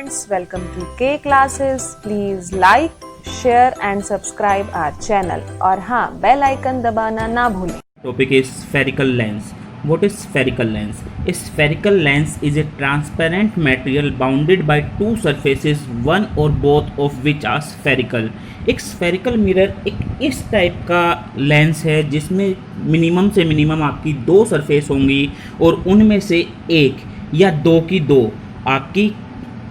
friends, welcome to K classes. Please like, share and subscribe our channel और हाँ bell icon दबाना ना भूलें. Topic is spherical lens. What is spherical lens? A spherical lens is a transparent material bounded by two surfaces, one or both of which are spherical. एक spherical mirror एक इस type का lens है जिसमें minimum से minimum आपकी दो surface होंगी और उनमें से एक या दो की दो आपकी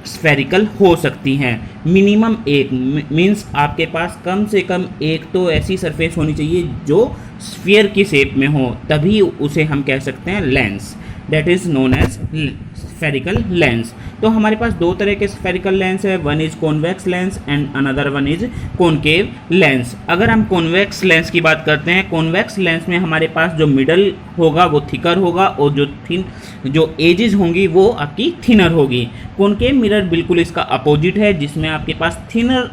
स्फेरिकल हो सकती हैं. मिनिमम एक मीन्स आपके पास कम से कम एक तो ऐसी सरफेस होनी चाहिए जो स्फीयर की शेप में हो, तभी उसे हम कह सकते हैं lens. That is known as spherical lens. तो हमारे पास दो तरह के स्फेरिकल लेंस है. One is convex lens and another one is concave lens. अगर हम कॉन्वेक्स लेंस की बात करते हैं, कॉन्वेक्स लेंस में हमारे पास जो मिडल होगा वो थिकर होगा और जो एजेस होंगी वो आपकी थिनर होगी. कॉनकेव मिरर बिल्कुल इसका अपोजिट है, जिसमें आपके पास थिनर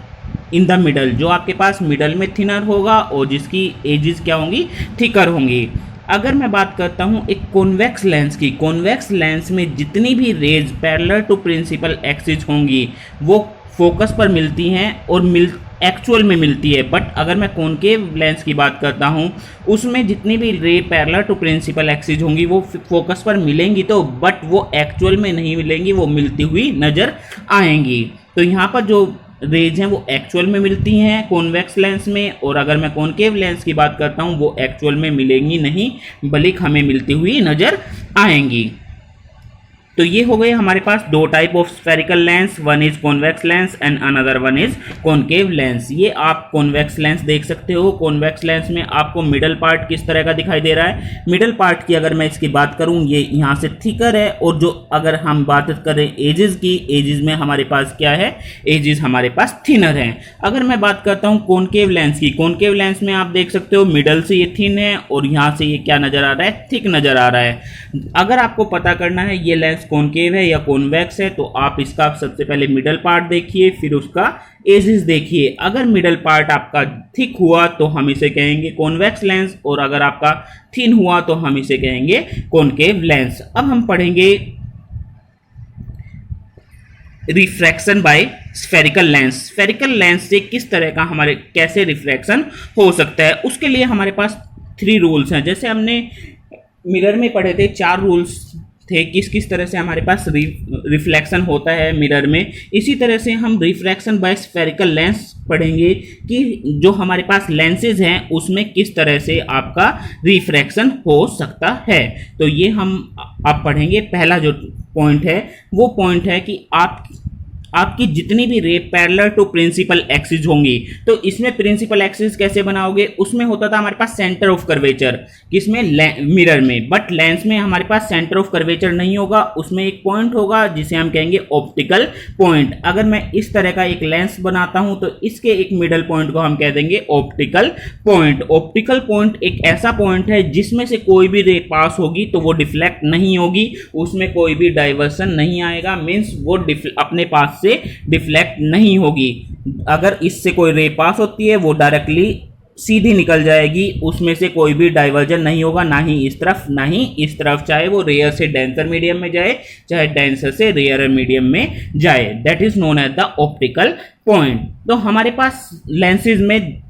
इन द मिडल, जो आपके पास मिडल में थिनर होगा और जिसकी एजेस क्या होंगी, थिकर होंगी. अगर मैं बात करता हूँ एक कॉन्वेक्स लेंस की, कॉन्वेक्स लेंस में जितनी भी rays parallel to principal axis होंगी वो फोकस पर मिलती हैं और एक्चुअल में मिलती है. बट अगर मैं कॉनकेव लेंस की बात करता हूँ उसमें जितनी भी ray parallel to principal axis होंगी वो फोकस पर मिलेंगी तो, बट वो एक्चुअल में नहीं मिलेंगी, वो मिलती हुई नज़र आएंगी. तो यहाँ पर जो रेज हैं वो एक्चुअल में मिलती हैं कॉन्वेक्स लेंस में, और अगर मैं कॉनकेव लेंस की बात करता हूँ वो एक्चुअल में मिलेंगी नहीं बल्कि हमें मिलती हुई नज़र आएंगी. तो ये हो गए हमारे पास दो type of spherical lens. One is convex lens and another one is concave lens. ये आप कॉन्वेक्स लेंस देख सकते हो. कॉन्वेक्स लेंस में आपको मिडल पार्ट किस तरह का दिखाई दे रहा है. मिडल पार्ट की अगर मैं इसकी बात करूं ये यहाँ से थिकर है, और जो अगर हम बात करें एजेस की, एजेस में हमारे पास क्या है, एजेस हमारे पास थिनर हैं. अगर मैं बात करता हूँ कॉनकेव लेंस की, कॉनकेव लेंस में आप देख सकते हो मिडल से ये थिन है और यहाँ से ये क्या नज़र आ रहा है, थिक नज़र आ रहा है. अगर आपको पता करना है ये लेंस कॉनकेव है या कॉन्वेक्स है तो आप इसका सबसे पहले मिडल पार्ट देखिए, फिर उसका एजेस देखिए. अगर मिडल पार्ट आपका थिक हुआ तो हम इसे कहेंगे कॉन्वेक्स लेंस, और अगर आपका थिन हुआ तो हम इसे कहेंगे कॉनकेव लेंस. अब हम पढ़ेंगे refraction by spherical lens. Spherical lens से किस तरह का हमारे कैसे रिफ्रैक्शन हो सकता है, उसके लिए हमारे पास 3 रूल्स हैं. जैसे हमने मिरर में पढ़े थे 4 रूल्स थे किस किस तरह से हमारे पास रिफ्लेक्शन होता है मिरर में. इसी तरह से हम रिफ्रैक्शन बाय स्फेरिकल लेंस पढ़ेंगे कि जो हमारे पास लेंसेज हैं उसमें किस तरह से आपका रिफ्रैक्शन हो सकता है. तो ये हम आप पढ़ेंगे. पहला जो पॉइंट है वो पॉइंट है कि आपकी जितनी भी ray parallel to principal axis होंगी, तो इसमें प्रिंसिपल एक्सिस कैसे बनाओगे, उसमें होता था हमारे पास सेंटर ऑफ कर्वेचर किसमें, मिरर में. बट लेंस में हमारे पास सेंटर ऑफ कर्वेचर नहीं होगा, उसमें एक पॉइंट होगा जिसे हम कहेंगे ऑप्टिकल पॉइंट. अगर मैं इस तरह का एक लेंस बनाता हूं तो इसके एक मिडल पॉइंट को हम कह देंगे ऑप्टिकल पॉइंट. ऑप्टिकल पॉइंट एक ऐसा पॉइंट है जिसमें से कोई भी रे पास होगी तो वो डिफ्लेक्ट नहीं होगी, उसमें कोई भी डाइवर्सन नहीं आएगा, मीन्स वो अपने पास से डिफ्लेक्ट नहीं होगी. अगर इससे कोई रे पास होती है वो डायरेक्टली सीधी निकल जाएगी, उसमें से कोई भी डाइवर्जन नहीं होगा, ना ही इस तरफ ना ही इस तरफ, चाहे वो रेयर से डेंसर मीडियम में जाए चाहे डेंसर से रेयर मीडियम में जाए. That is known as the optical point. तो हमारे पास लेंसेज में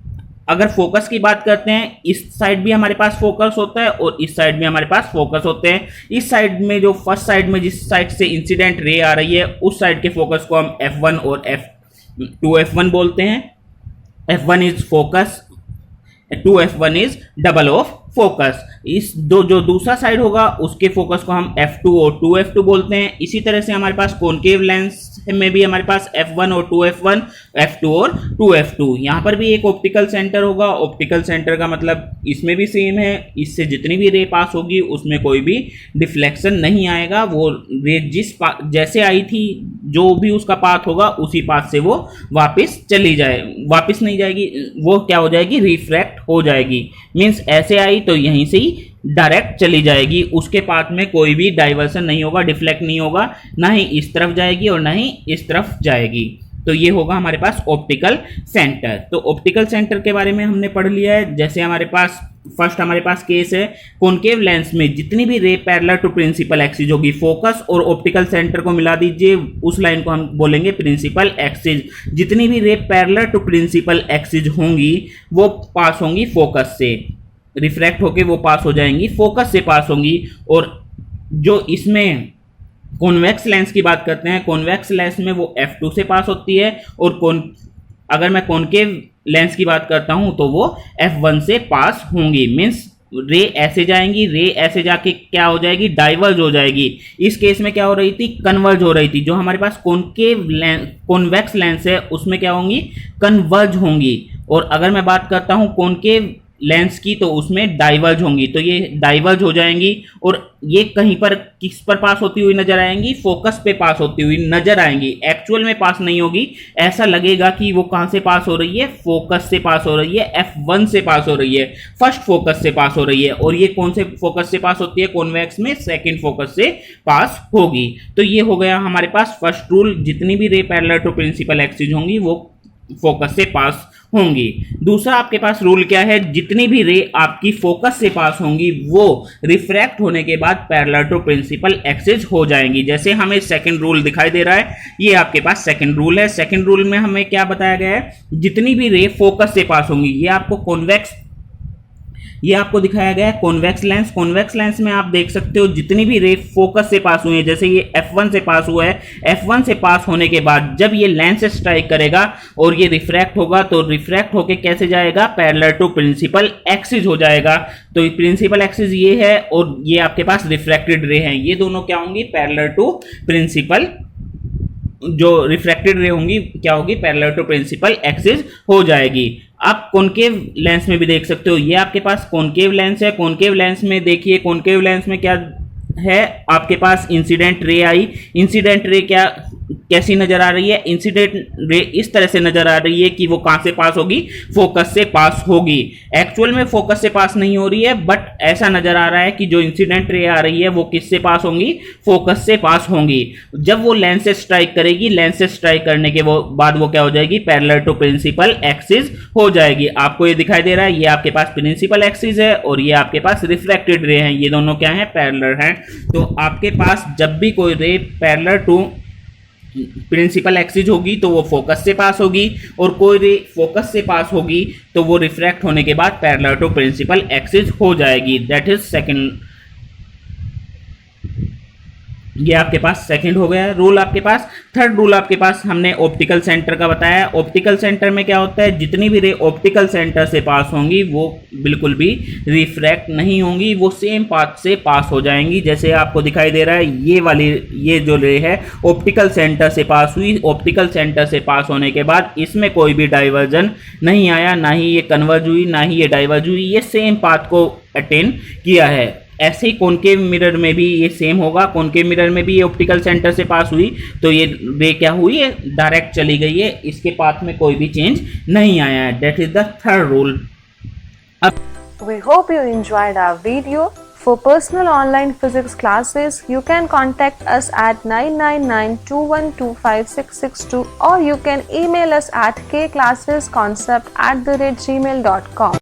अगर फोकस की बात करते हैं, इस साइड भी हमारे पास फोकस होता है और इस साइड में हमारे पास फोकस होते हैं. इस साइड में जो फर्स्ट साइड में जिस साइड से इंसिडेंट रे आ रही है उस साइड के फोकस को हम F1 और F2F1 बोलते हैं. F1 is focus, 2F1 is double of focus. इस जो दूसरा साइड होगा उसके फोकस को हम F2 और 2F2 बोलते हैं. इसी तरह से हमारे पास कॉनकेव लेंस में भी हमारे पास F1 और 2F1, F2 और 2F2. यहाँ पर भी एक ऑप्टिकल सेंटर होगा. ऑप्टिकल सेंटर का मतलब इसमें भी सेम है, इससे जितनी भी रे पास होगी उसमें कोई भी डिफ्लेक्शन नहीं आएगा. वो रे जैसे आई थी जो भी उसका पाथ होगा उसी पाथ से वो वापस नहीं जाएगी, वो क्या हो जाएगी, रिफ्रैक्ट हो जाएगी. मीन्स ऐसे आई तो यहीं से ही डायरेक्ट चली जाएगी, उसके पाथ में कोई भी डाइवर्सन नहीं होगा, डिफ्लेक्ट नहीं होगा, ना ही इस तरफ जाएगी और ना ही इस तरफ जाएगी. तो ये होगा हमारे पास ऑप्टिकल सेंटर. तो ऑप्टिकल सेंटर के बारे में हमने पढ़ लिया है. जैसे हमारे पास फर्स्ट हमारे पास केस है, कॉनकेव लेंस में जितनी भी ray parallel to principal axis होगी, फोकस और ऑप्टिकल सेंटर को मिला दीजिए, उस लाइन को हम बोलेंगे प्रिंसिपल एक्सिस। जितनी भी ray parallel to principal axis होंगी वो पास होंगी फोकस से, रिफ्रैक्ट होके वो पास हो जाएंगी, फोकस से पास होंगी। और जो इसमें कॉन्वेक्स लेंस की बात करते हैं, कॉन्वेक्स लेंस में वो f2 से पास होती है, और अगर मैं कॉनकेव लेंस की बात करता हूं तो वो f1 से पास होंगी। मीन्स रे ऐसे जाएंगी, रे ऐसे जाके क्या हो जाएगी, डाइवर्ज हो जाएगी। इस केस में क्या हो रही थी, कन्वर्ज हो रही थी। जो हमारे पास कॉनकेव लेंस, कॉन्वेक्स लेंस है, उसमें क्या होंगी, कन्वर्ज होंगी। और अगर मैं बात करता हूं कॉनकेव लेंस की तो उसमें डाइवर्ज होंगी, तो ये डाइवर्ज हो जाएंगी। और ये कहीं पर किस पर पास होती हुई नजर आएंगी, फोकस पे पास होती हुई नजर आएंगी। एक्चुअल में पास नहीं होगी, ऐसा लगेगा कि वो कहां से पास हो रही है, फोकस से पास हो रही है, f1 से पास हो रही है, फर्स्ट फोकस से पास हो रही है। और ये कौन से फोकस से पास होती है, कॉन्वेक्स में सेकंड फोकस से पास होगी। तो ये हो गया हमारे पास फर्स्ट रूल, जितनी भी ray parallel to principal axis होंगी वो फोकस से पास होंगी। दूसरा आपके पास रूल क्या है, जितनी भी रे आपकी फोकस से पास होंगी वो रिफ्रैक्ट होने के बाद पैरेलल टू प्रिंसिपल एक्सिस हो जाएंगी। जैसे हमें सेकंड रूल दिखाई दे रहा है, ये आपके पास सेकंड रूल है। सेकंड रूल में हमें क्या बताया गया है, जितनी भी रे फोकस से पास होंगी, ये आपको कॉन्वेक्स, ये आपको दिखाया गया है कॉन्वेक्स लेंस। कॉन्वेक्स लेंस में आप देख सकते हो जितनी भी रे फोकस से पास हुई है, जैसे ये f1 से पास हुआ है, f1 से पास होने के बाद जब ये लेंस से स्ट्राइक करेगा और ये रिफ्रैक्ट होगा, तो रिफ्रैक्ट होके कैसे जाएगा, पैरेलल टू प्रिंसिपल एक्सिस हो जाएगा। तो प्रिंसिपल एक्सिस ये है और ये आपके पास रिफ्रैक्टेड रे हैं, ये दोनों क्या होंगी, पैरेलल टू प्रिंसिपल, जो रिफ्रैक्टेड रे होंगी क्या होगी, पैरेलल टू प्रिंसिपल एक्सिस हो जाएगी। आप कॉनकेव लेंस में भी देख सकते हो, ये आपके पास कॉनकेव लेंस है। कॉनकेव लेंस में देखिए, कॉनकेव लेंस में क्या है, आपके पास इंसिडेंट रे आई। इंसिडेंट रे क्या कैसी नजर आ रही है, इंसिडेंट रे इस तरह से नजर आ रही है कि वो कहां से पास होगी, फोकस से पास होगी। एक्चुअल में फोकस से पास नहीं हो रही है, बट ऐसा नजर आ रहा है कि जो इंसिडेंट रे आ रही है वो किससे पास होंगी, फोकस से पास होंगी। जब वो लेंस से स्ट्राइक करेगी, लेंस से स्ट्राइक करने के बाद वो क्या हो जाएगी, पैरेलल टू प्रिंसिपल एक्सिस हो जाएगी। आपको ये दिखाई दे रहा है, ये आपके पास प्रिंसिपल एक्सिस है और ये आपके पास रिफ्रैक्टेड रे है, ये दोनों क्या है, पैरेलल हैं। तो आपके पास जब भी कोई रे पैरेलल टू प्रिंसिपल एक्सिस होगी तो वो फोकस से पास होगी, और कोई रे फोकस से पास होगी तो वो रिफ्रैक्ट होने के बाद पैरेलल टू प्रिंसिपल एक्सिस हो जाएगी। दैट इज सेकंड, ये आपके पास सेकंड हो गया रूल आपके पास। थर्ड रूल आपके पास हमने ऑप्टिकल सेंटर का बताया। ऑप्टिकल सेंटर में क्या होता है, जितनी भी रे ऑप्टिकल सेंटर से पास होंगी वो बिल्कुल भी रिफ्रैक्ट नहीं होंगी, वो सेम पाथ से पास हो जाएंगी। जैसे आपको दिखाई दे रहा है, ये वाली, ये जो रे है ऑप्टिकल सेंटर से पास हुई, ऑप्टिकल सेंटर से पास होने के बाद इसमें कोई भी डाइवर्जन नहीं आया, ना ही ये कन्वर्ज हुई, ना ही ये डाइवर्ज हुई, ये सेम पाथ को अटेन किया है। ऐसे ही कॉनकेव मिरर में भी ये सेम होगा। कॉनकेव मिरर में भी ये ऑप्टिकल सेंटर से पास हुई तो ये रे क्या हुई है, डायरेक्ट चली गई है, इसके पाथ में कोई भी चेंज नहीं आया है। That is the third rule. We hope you enjoyed our video. For personal online physics classes, you can contact us at 9992125662 or you can email us at kclassesconcept@gmail.com.